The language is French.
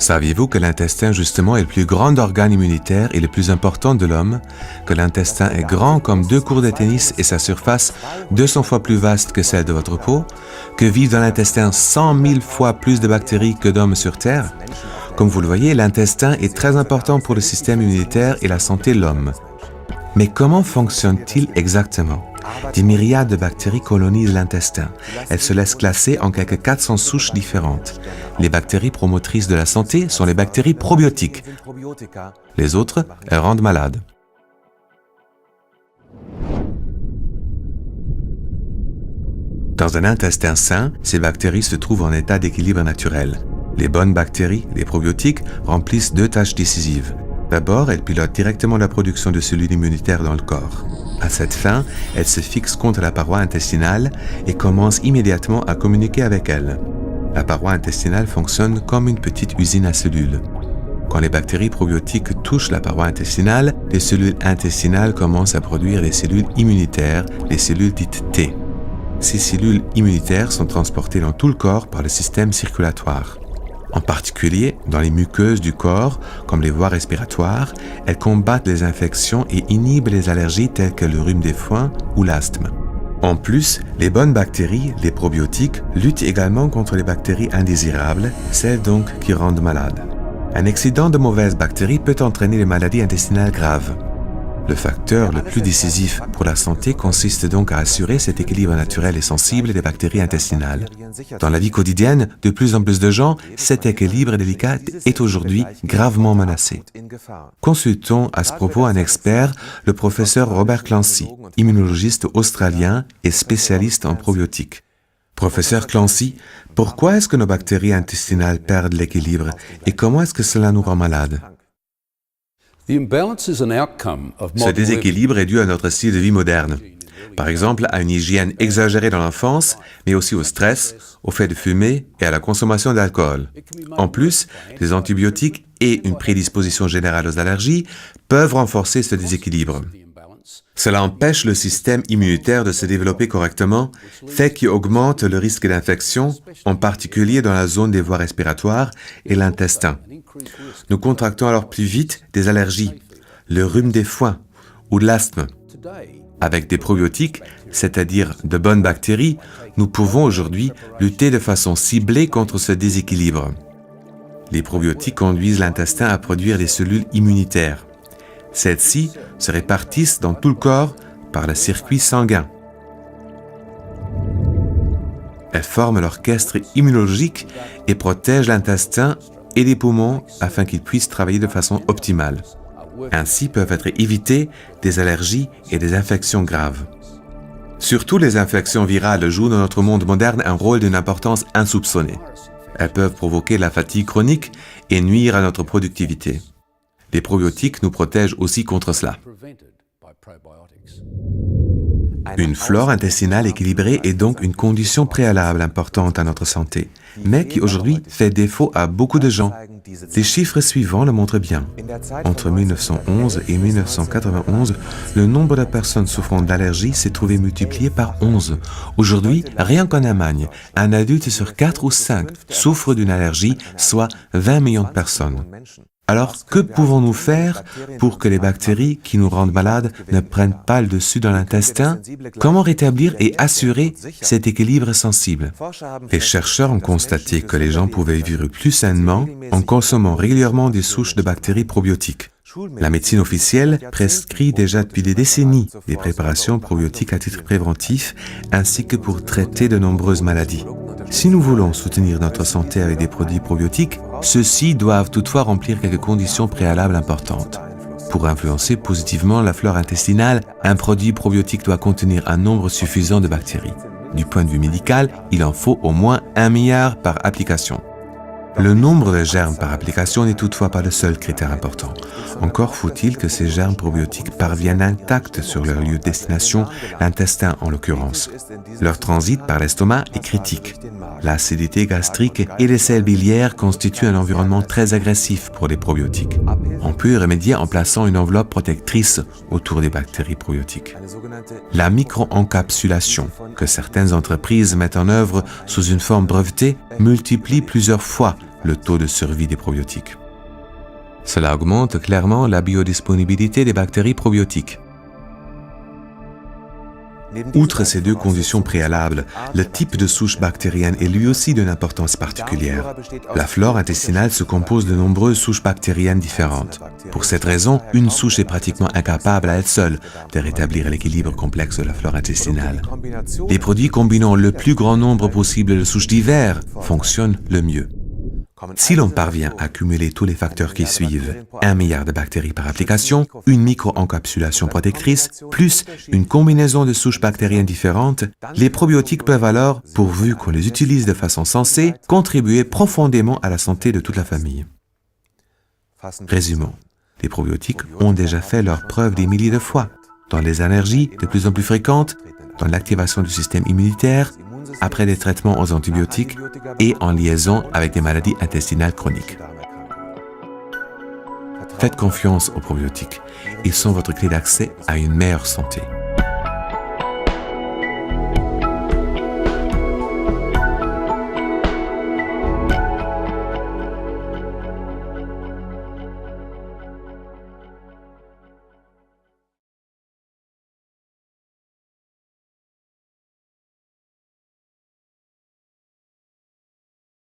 Saviez-vous que l'intestin justement est le plus grand organe immunitaire et le plus important de l'homme, que l'intestin est grand comme 2 cours de tennis et sa surface 200 fois plus vaste que celle de votre peau, que vivent dans l'intestin 100 000 fois plus de bactéries que d'hommes sur Terre? Comme vous le voyez, l'intestin est très important pour le système immunitaire et la santé de l'homme. Mais comment fonctionne-t-il exactement? Des myriades de bactéries colonisent l'intestin. Elles se laissent classer en quelques 400 souches différentes. Les bactéries promotrices de la santé sont les bactéries probiotiques. Les autres, elles rendent malades. Dans un intestin sain, ces bactéries se trouvent en état d'équilibre naturel. Les bonnes bactéries, les probiotiques, remplissent 2 tâches décisives. D'abord, elles pilotent directement la production de cellules immunitaires dans le corps. À cette fin, elles se fixent contre la paroi intestinale et commencent immédiatement à communiquer avec elle. La paroi intestinale fonctionne comme une petite usine à cellules. Quand les bactéries probiotiques touchent la paroi intestinale, les cellules intestinales commencent à produire des cellules immunitaires, les cellules dites T. Ces cellules immunitaires sont transportées dans tout le corps par le système circulatoire. En particulier, dans les muqueuses du corps, comme les voies respiratoires, elles combattent les infections et inhibent les allergies telles que le rhume des foins ou l'asthme. En plus, les bonnes bactéries, les probiotiques, luttent également contre les bactéries indésirables, celles donc qui rendent malades. Un excédent de mauvaises bactéries peut entraîner les maladies intestinales graves. Le facteur le plus décisif pour la santé consiste donc à assurer cet équilibre naturel et sensible des bactéries intestinales. Dans la vie quotidienne, de plus en plus de gens, cet équilibre délicat est aujourd'hui gravement menacé. Consultons à ce propos un expert, le professeur Robert Clancy, immunologiste australien et spécialiste en probiotiques. Professeur Clancy, pourquoi est-ce que nos bactéries intestinales perdent l'équilibre et comment est-ce que cela nous rend malades? Ce déséquilibre est dû à notre style de vie moderne. Par exemple, à une hygiène exagérée dans l'enfance, mais aussi au stress, au fait de fumer et à la consommation d'alcool. En plus, les antibiotiques et une prédisposition générale aux allergies peuvent renforcer ce déséquilibre. Cela empêche le système immunitaire de se développer correctement, fait qu'il augmente le risque d'infection, en particulier dans la zone des voies respiratoires et l'intestin. Nous contractons alors plus vite des allergies, le rhume des foins ou de l'asthme. Avec des probiotiques, c'est-à-dire de bonnes bactéries, nous pouvons aujourd'hui lutter de façon ciblée contre ce déséquilibre. Les probiotiques conduisent l'intestin à produire des cellules immunitaires. Celles-ci se répartissent dans tout le corps par le circuit sanguin. Elles forment l'orchestre immunologique et protègent l'intestin et les poumons afin qu'ils puissent travailler de façon optimale. Ainsi peuvent être évitées des allergies et des infections graves. Surtout les infections virales jouent dans notre monde moderne un rôle d'une importance insoupçonnée. Elles peuvent provoquer la fatigue chronique et nuire à notre productivité. Les probiotiques nous protègent aussi contre cela. Une flore intestinale équilibrée est donc une condition préalable importante à notre santé, mais qui aujourd'hui fait défaut à beaucoup de gens. Les chiffres suivants le montrent bien. Entre 1911 et 1991, le nombre de personnes souffrant d'allergies s'est trouvé multiplié par 11. Aujourd'hui, rien qu'en Allemagne, un adulte sur 4 ou 5 souffre d'une allergie, soit 20 millions de personnes. Alors, que pouvons-nous faire pour que les bactéries qui nous rendent malades ne prennent pas le dessus dans l'intestin? Comment rétablir et assurer cet équilibre sensible? Les chercheurs ont constaté que les gens pouvaient vivre plus sainement en consommant régulièrement des souches de bactéries probiotiques. La médecine officielle prescrit déjà depuis des décennies des préparations probiotiques à titre préventif ainsi que pour traiter de nombreuses maladies. Si nous voulons soutenir notre santé avec des produits probiotiques, ceux-ci doivent toutefois remplir quelques conditions préalables importantes. Pour influencer positivement la flore intestinale, un produit probiotique doit contenir un nombre suffisant de bactéries. Du point de vue médical, il en faut au moins 1 milliard par application. Le nombre de germes par application n'est toutefois pas le seul critère important. Encore faut-il que ces germes probiotiques parviennent intacts sur leur lieu de destination, l'intestin en l'occurrence. Leur transit par l'estomac est critique. L'acidité gastrique et les sels biliaires constituent un environnement très agressif pour les probiotiques. On peut y remédier en plaçant une enveloppe protectrice autour des bactéries probiotiques. La micro-encapsulation, que certaines entreprises mettent en œuvre sous une forme brevetée, multiplie plusieurs fois le taux de survie des probiotiques. Cela augmente clairement la biodisponibilité des bactéries probiotiques. Outre ces deux conditions préalables, le type de souche bactérienne est lui aussi d'une importance particulière. La flore intestinale se compose de nombreuses souches bactériennes différentes. Pour cette raison, une souche est pratiquement incapable à elle seule de rétablir l'équilibre complexe de la flore intestinale. Les produits combinant le plus grand nombre possible de souches diverses fonctionnent le mieux. Si l'on parvient à cumuler tous les facteurs qui suivent, 1 milliard de bactéries par application, une micro-encapsulation protectrice, plus une combinaison de souches bactériennes différentes, les probiotiques peuvent alors, pourvu qu'on les utilise de façon sensée, contribuer profondément à la santé de toute la famille. Résumons, les probiotiques ont déjà fait leurs preuves des milliers de fois, dans les allergies de plus en plus fréquentes, dans l'activation du système immunitaire, après des traitements aux antibiotiques et en liaison avec des maladies intestinales chroniques. Faites confiance aux probiotiques. Ils sont votre clé d'accès à une meilleure santé.